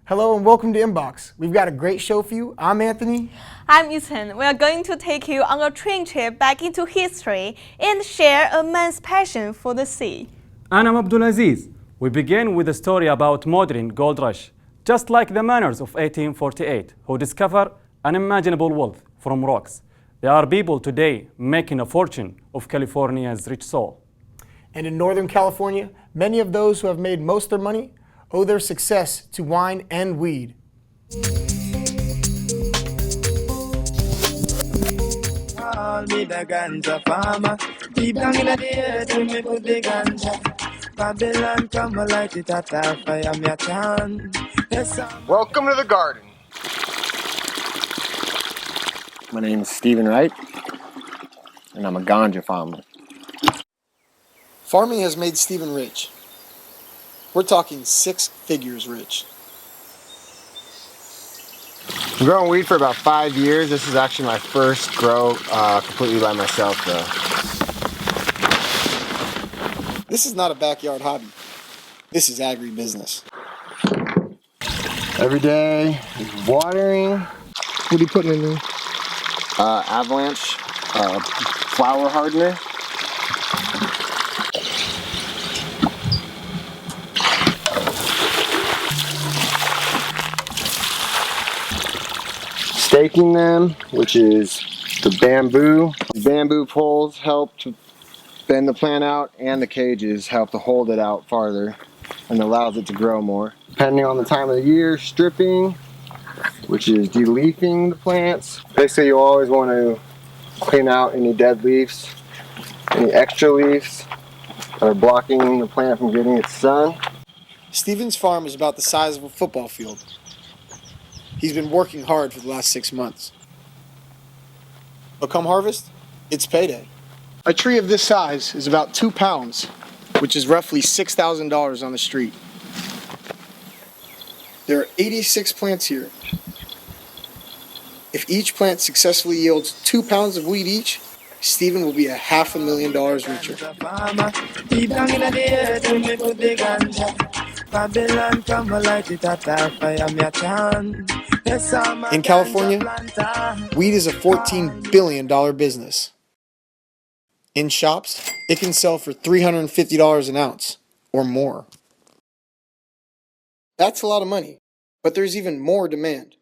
Hello and welcome to Inbox. We've got a great show for you. I'm Anthony. I'm Ethan. We are going to take you on a train trip back into history and share a man's passion for the sea. And I'm Abdulaziz. We begin with a story about modern gold rush, just like the miners of 1848 who discover unimaginable wealth from rocks. There are people today making a fortune of California's rich soil. And in Northern California, many of those who have made most of their money owe their success to wine and weed. Call me the ganja farmer. Deep down in the earth, we me put the ganja. Babylon come and light it at a fire, me a chant. Welcome to the garden. My name is Stephen Wright, and I'm a ganja farmer. Farming has made Stephen rich. We're talking 6 figures rich. I'm growing weed for about 5 years. This is actually my first grow completely by myself, though. This is not a backyard hobby. This is agribusiness. Every day, watering, What are you putting in there? avalanche, flower hardener. Staking them, which is the bamboo. The bamboo poles help to bend the plant out, and the cages help to hold it out farther and allows it to grow more. Depending on the time of the year, stripping, which is deleafing the plants. Basically, you always want to clean out any dead leaves, any extra leaves that are blocking the plant from getting its sun. Stephen's farm is about the size of a football field. He's been working hard for the last 6 months. But come harvest, it's payday. A tree of this size is about 2 pounds, which is roughly $6,000 on the street. There are 86 plants here. If each plant successfully yields 2 pounds of weed each, Stephen will be $500,000 richer. Deep down in the earth, we me put the ganja. Babylon come and light it at a fire, me a chant. In California, weed is a $14 billion business. In shops, it can sell for $350 an ounce or more. That's a lot of money, but there's even more demand.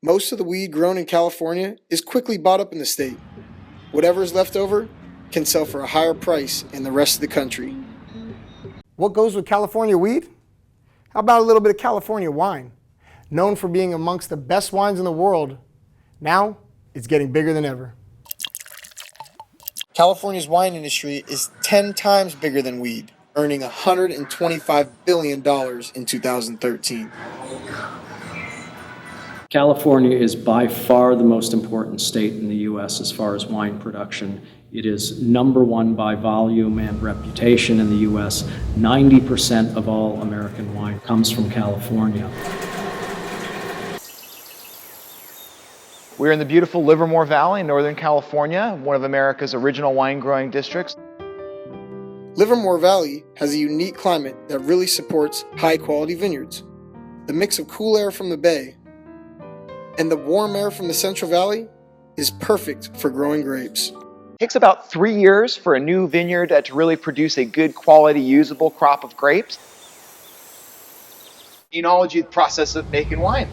Most of the weed grown in California is quickly bought up in the state. Whatever is left over can sell for a higher price in the rest of the country. What goes with California weed? How about a little bit of California wine? Known for being amongst the best wines in the world, now it's getting bigger than ever. California's wine industry is 10 times bigger than weed, earning $125 billion in 2013. California is by far the most important state in the U.S. as far as wine production. It is number one by volume and reputation in the U.S. 90% of all American wine comes from California. We're in the beautiful Livermore Valley in Northern California, one of America's original wine growing districts. Livermore Valley has a unique climate that really supports high-quality vineyards. The mix of cool air from the bay and the warm air from the Central Valley is perfect for growing grapes. It takes about 3 years for a new vineyard to really produce a good quality, usable crop of grapes. Enology, the process of making wine.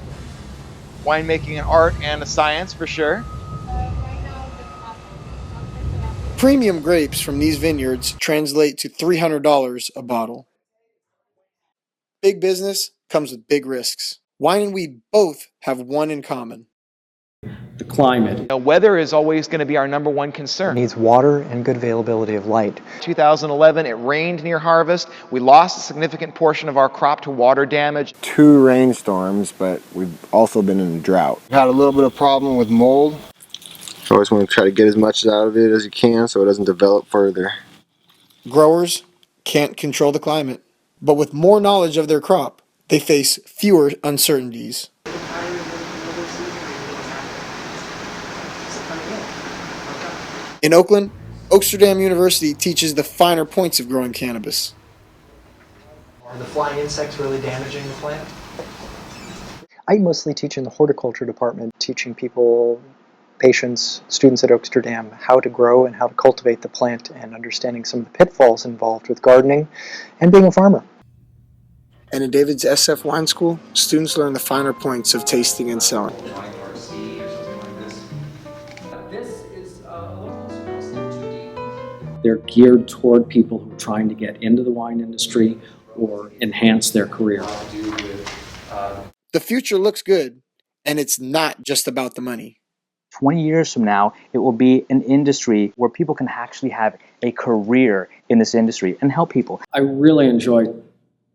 Winemaking an art and a science for sure. Premium grapes from these vineyards translate to $300 a bottle. Big business comes with big risks. Wine and weed both have one in common. The climate. Weather is always going to be our number one concern. It needs water and good availability of light. 2011, it rained near harvest. We lost a significant portion of our crop to water damage. 2 rainstorms, but we've also been in a drought. We've had a little bit of problem with mold. You always want to try to get as much out of it as you can so it doesn't develop further. Growers can't control the climate, but with more knowledge of their crop, they face fewer uncertainties. In Oakland, Oaksterdam University teaches the finer points of growing cannabis. Are the flying insects really damaging the plant? I mostly teach in the horticulture department, teaching people, patients, students at Oakster Dam, how to grow and how to cultivate the plant and understanding some of the pitfalls involved with gardening and being a farmer. And in David's SF Wine School, students learn the finer points of tasting and selling. They're geared toward people who are trying to get into the wine industry or enhance their career. The future looks good, and it's not just about the money. 20 years from now, it will be an industry where people can actually have a career in this industry and help people. I really enjoy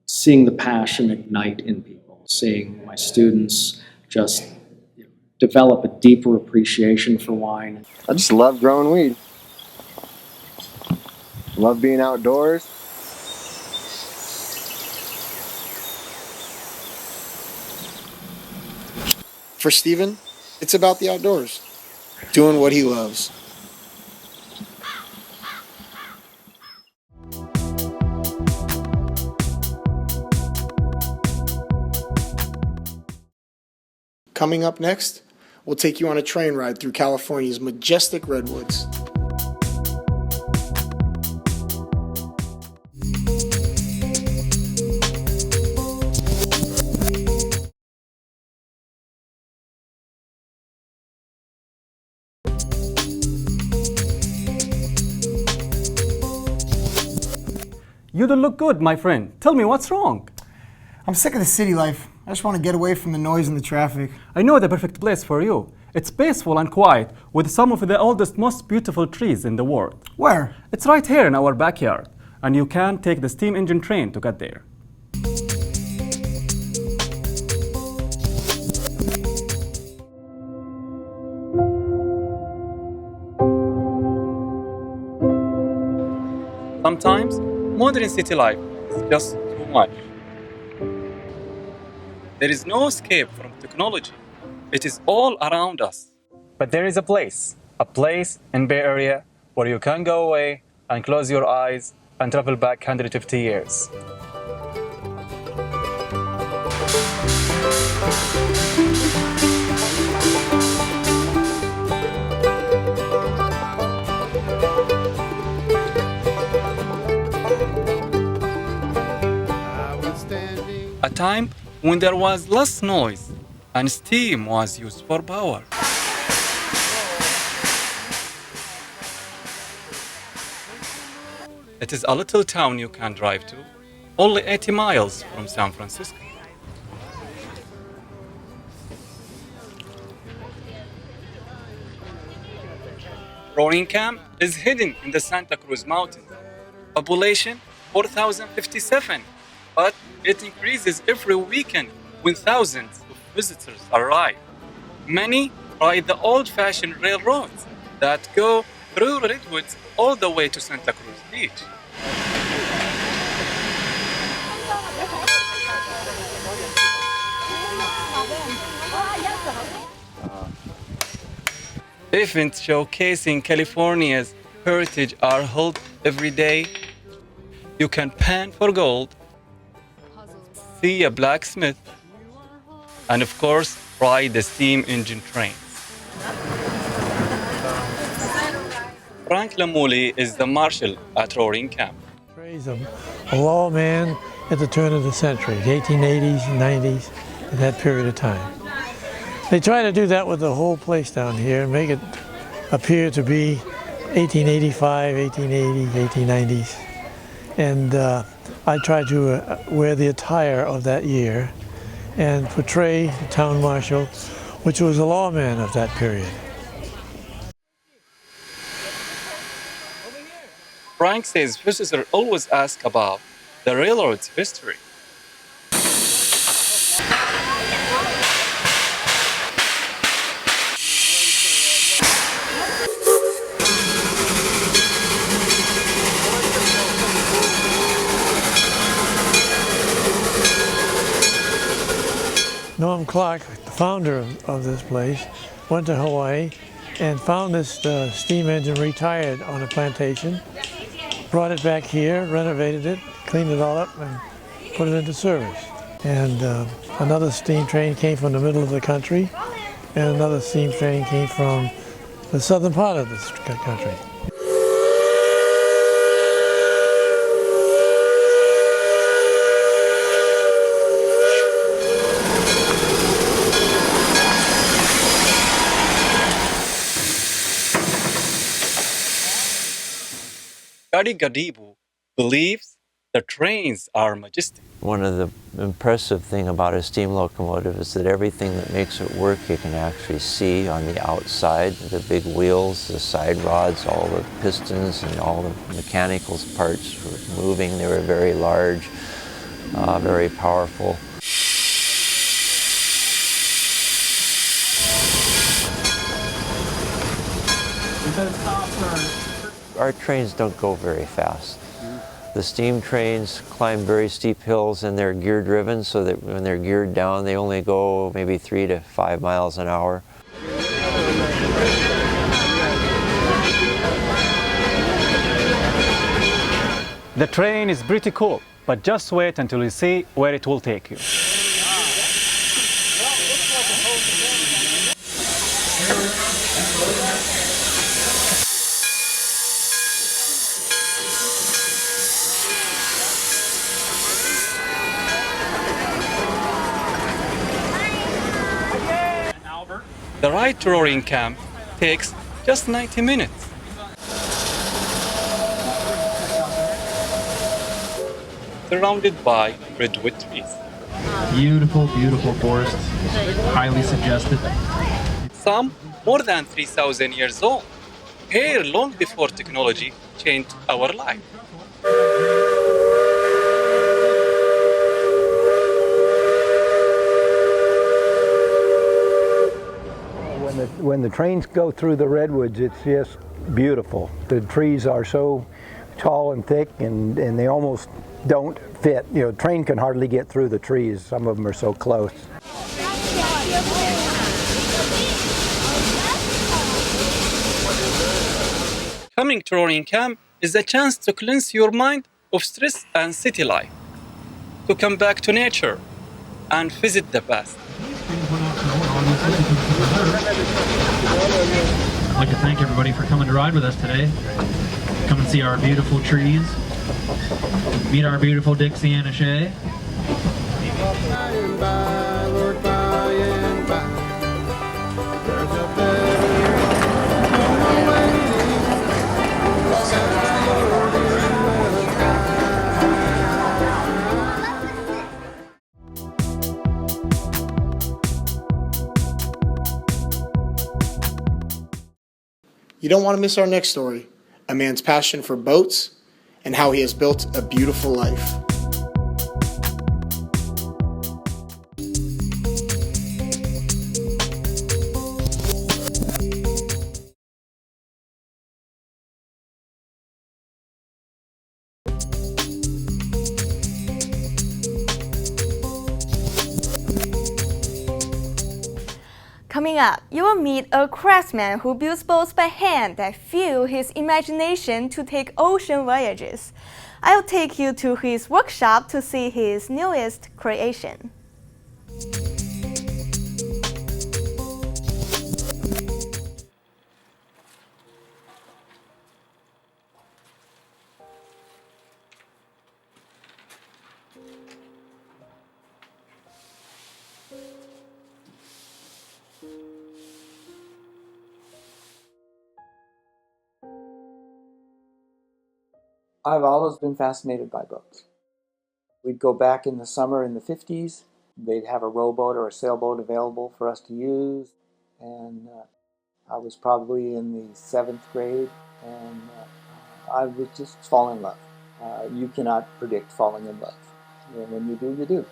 seeing the passion ignite in people, seeing my students just develop a deeper appreciation for wine. I just love growing weed. Love being outdoors. For Stephen, it's about the outdoors, doing what he loves. Coming up next, we'll take you on a train ride through California's majestic redwoods. You don't look good, my friend. Tell me what's wrong. I'm sick of the city life. I just want to get away from the noise and the traffic. I know the perfect place for you. It's peaceful and quiet with some of the oldest, most beautiful trees in the world. Where? It's right here in our backyard, and you can take the steam engine train to get there. Sometimes, modern city life is just too much. There is no escape from technology. It is all around us. But there is a place in Bay Area where you can go away and close your eyes and travel back 150 years. A time when there was less noise and steam was used for power. It is a little town you can drive to, only 80 miles from San Francisco. Roaring Camp is hidden in the Santa Cruz Mountains. Population 4,057, but it increases every weekend when thousands of visitors arrive. Many ride the old-fashioned railroads that go through redwoods all the way to Santa Cruz Beach. Events showcasing California's heritage are held every day. You can pan for gold, see a blacksmith, and of course, ride the steam engine trains. Frank Lamouly is the marshal at Roaring Camp. He's a lawman at the turn of the century, the 1880s and 90s, in that period of time. They try to do that with the whole place down here and make it appear to be 1885, 1880, 1890s. And I try to wear the attire of that year and portray the town marshal, which was a lawman of that period. Frank says visitors always ask about the railroad's history. Norm Clark, the founder of this place, went to Hawaii and found this steam engine retired on a plantation, brought it back here, renovated it, cleaned it all up, and put it into service. And another steam train came from the middle of the country, and another steam train came from the southern part of the country. Gadi Gadibu believes the trains are majestic. One of the impressive thing about a steam locomotive is that everything that makes it work you can actually see on the outside. The big wheels, the side rods, all the pistons and all the mechanical parts were moving. They were very large, very powerful. Our trains don't go very fast. The steam trains climb very steep hills and they're gear driven, so that when they're geared down they only go maybe 3 to 5 miles an hour. The train is pretty cool, but just wait until you see where it will take you. The ride to Roaring Camp takes just 90 minutes. Surrounded by redwood trees. Beautiful, beautiful forest. Highly suggestive. Some more than 3,000 years old. Here long before technology changed our life. When the trains go through the redwoods, it's just beautiful. The trees are so tall and thick, and they almost don't fit. You know, the train can hardly get through the trees. Some of them are so close. Coming to Roaring Camp is a chance to cleanse your mind of stress and city life, to come back to nature and visit the past. I'd like to thank everybody for coming to ride with us today. Come and see our beautiful trees. Meet our beautiful Dixie Anna Shea. You don't want to miss our next story, a man's passion for boats and how he has built a beautiful life. Coming up, you will meet a craftsman who builds boats by hand that fuel his imagination to take ocean voyages. I'll take you to his workshop to see his newest creation. I've always been fascinated by boats. We'd go back in the summer in the 50s. They'd have a rowboat or a sailboat available for us to use. And I was probably in the 7th grade, and I would just fall in love. You cannot predict falling in love. And when you do, you do.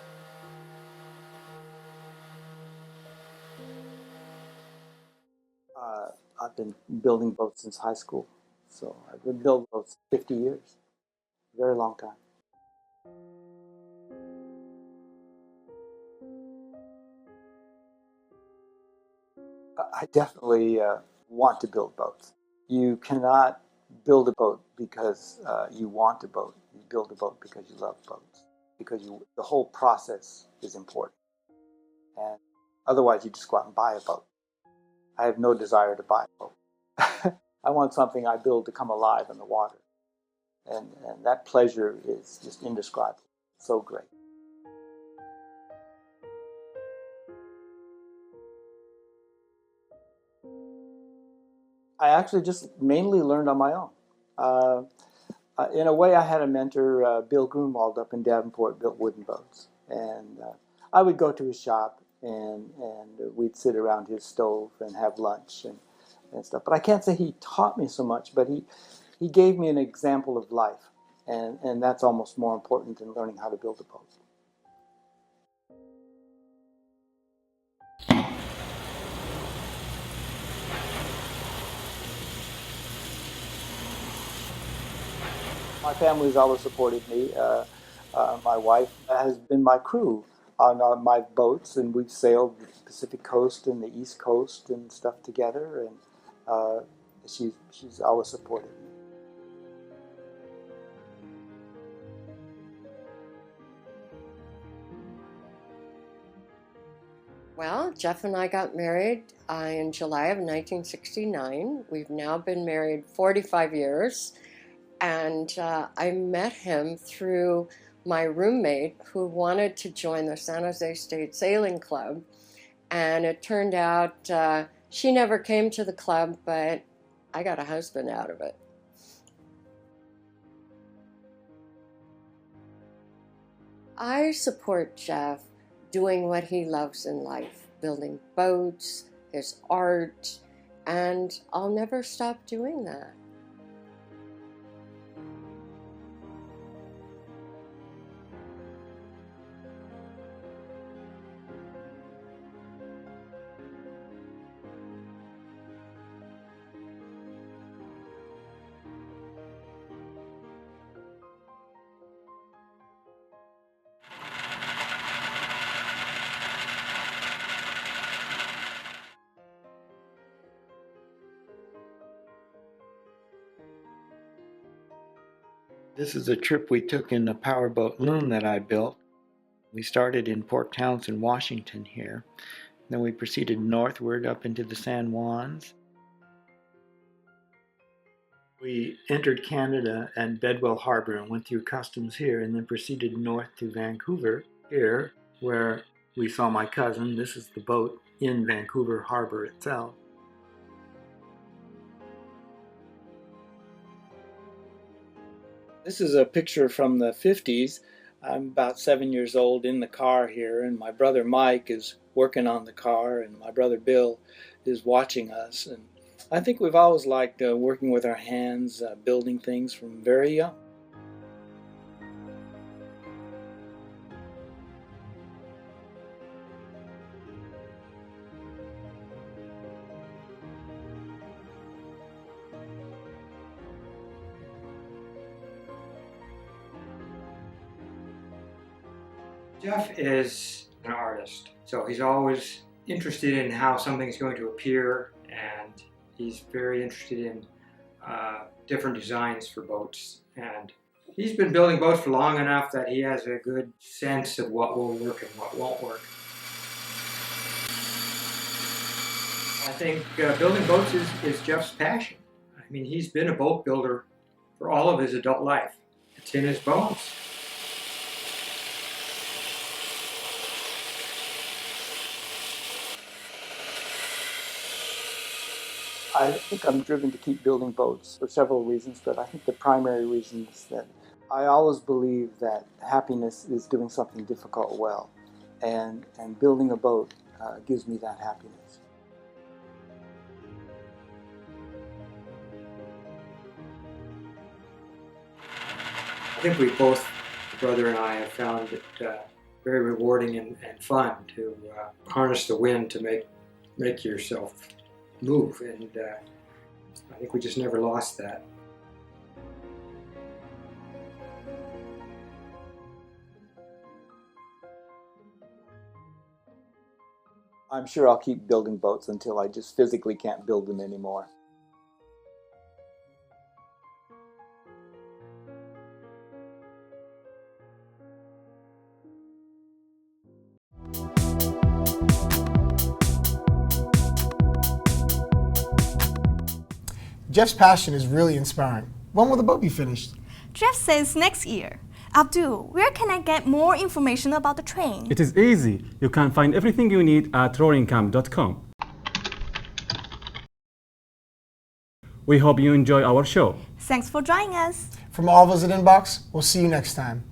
I've been building boats since high school. So I've been building boats 50 years. Very long time. I definitely want to build boats. You cannot build a boat because you want a boat. You build a boat because you love boats. because the whole process is important. And otherwise, you just go out and buy a boat. I have no desire to buy a boat. I want something I build to come alive in the water. And that pleasure is just indescribable. So great. I actually just mainly learned on my own. In a way, I had a mentor, Bill Grunwald, up in Davenport, built wooden boats. And I would go to his shop, and we'd sit around his stove and have lunch and stuff. But I can't say he taught me so much, but he gave me an example of life. And that's almost more important than learning how to build a boat. My family's always supported me. My wife has been my crew on my boats, and we've sailed the Pacific Coast and the East Coast and stuff together, and she's always supported me. Well, Jeff and I got married in July of 1969. We've now been married 45 years. And I met him through my roommate who wanted to join the San Jose State Sailing Club. And it turned out she never came to the club, but I got a husband out of it. I support Jeff doing what he loves in life, building boats, his art, and I'll never stop doing that. This is a trip we took in the powerboat loom that I built. We started in Port Townsend, Washington here. Then we proceeded northward up into the San Juans. We entered Canada and Bedwell Harbor and went through customs here, and then proceeded north to Vancouver here, where we saw my cousin. This is the boat in Vancouver Harbor itself. This is a picture from the 50s. I'm about 7 years old in the car here, and my brother Mike is working on the car, and my brother Bill is watching us. And I think we've always liked working with our hands, building things from very young. Jeff is an artist, so he's always interested in how something's going to appear, and he's very interested in different designs for boats. And he's been building boats for long enough that he has a good sense of what will work and what won't work. I think building boats is Jeff's passion. I mean, he's been a boat builder for all of his adult life. It's in his bones. I think I'm driven to keep building boats for several reasons, but I think the primary reason is that I always believe that happiness is doing something difficult well, and building a boat gives me that happiness. I think we both, the brother and I, have found it very rewarding and fun to harness the wind to make yourself move, and I think we just never lost that. I'm sure I'll keep building boats until I just physically can't build them anymore. Jeff's passion is really inspiring. When will the boat be finished? Jeff says next year. Abdul, where can I get more information about the train? It is easy. You can find everything you need at roaringcamp.com. We hope you enjoy our show. Thanks for joining us. From all of us at Inbox, we'll see you next time.